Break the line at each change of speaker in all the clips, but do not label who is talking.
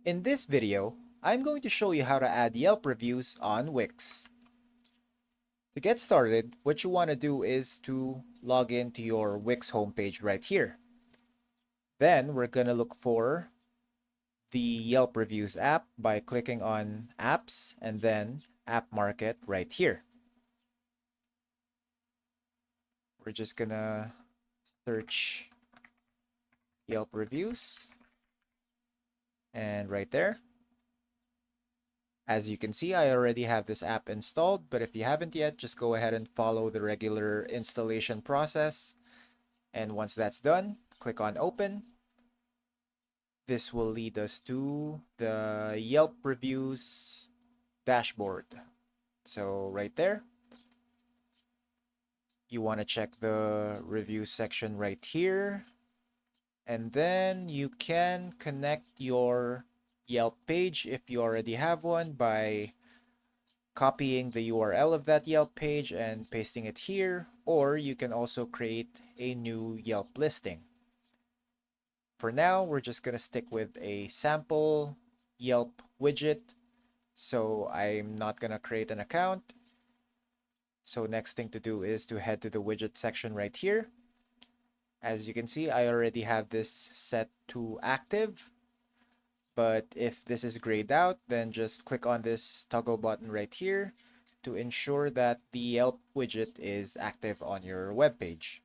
In this video, I'm going to show you how to add Yelp reviews on Wix. To get started, what you want to do is to log into your Wix homepage right here. Then we're going to look for the Yelp Reviews app by clicking on Apps and then App Market right here. We're just going to search Yelp Reviews and right there. As you can see, I already have this app installed, but if you haven't yet, just go ahead and follow the regular installation process. And once that's done, click on Open. This will lead us to the Yelp Reviews dashboard. So right there, you want to check the review section right here. And then you can connect your Yelp page if you already have one by copying the URL of that Yelp page and pasting it here, or you can also create a new Yelp listing. For now, we're just going to stick with a sample Yelp widget, so I'm not going to create an account. So next thing to do is to head to the widget section right here. As you can see, I already have this set to active. But if this is grayed out, then just click on this toggle button right here to ensure that the Yelp widget is active on your web page.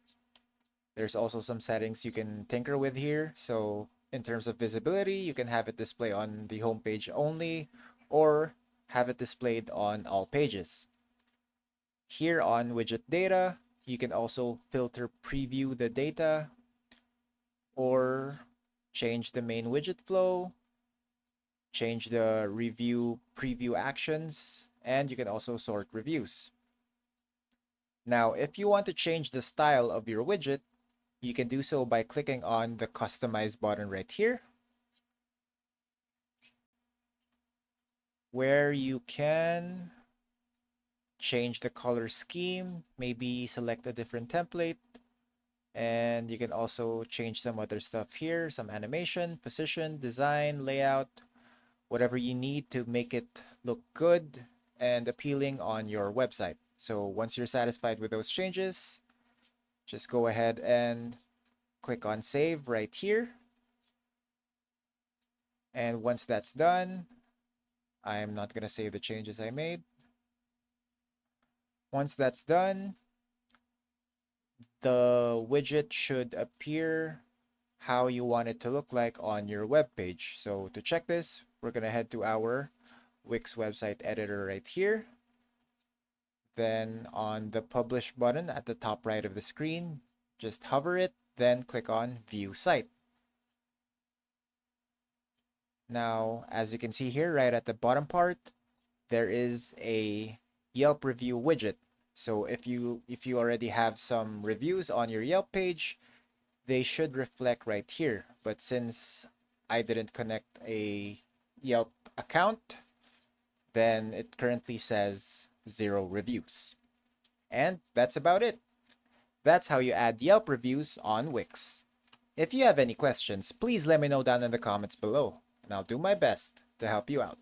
There's also some settings you can tinker with here. So in terms of visibility, you can have it display on the home page only or have it displayed on all pages. Here on widget data, you can also filter preview the data or change the main widget flow, change the review preview actions, and you can also sort reviews. Now, if you want to change the style of your widget, you can do so by clicking on the Customize button right here, where you can change the color scheme, maybe select a different template, and you can also change some other stuff here, some animation, position, design, layout, whatever you need to make it look good and appealing on your website. So once you're satisfied with those changes, just go ahead and click on save right here. And once that's done, I'm not going to save the changes I made. Once that's done, the widget should appear how you want it to look like on your web page. So to check this, we're going to head to our Wix website editor right here. Then on the publish button at the top right of the screen, just hover it, then click on view site. Now, as you can see here, right at the bottom part, there is a Yelp review widget. So if you already have some reviews on your Yelp page, they should reflect right here. But since I didn't connect a Yelp account, then it currently says 0 reviews. And that's about it. That's how you add Yelp reviews on Wix. If you have any questions, please let me know down in the comments below, and I'll do my best to help you out.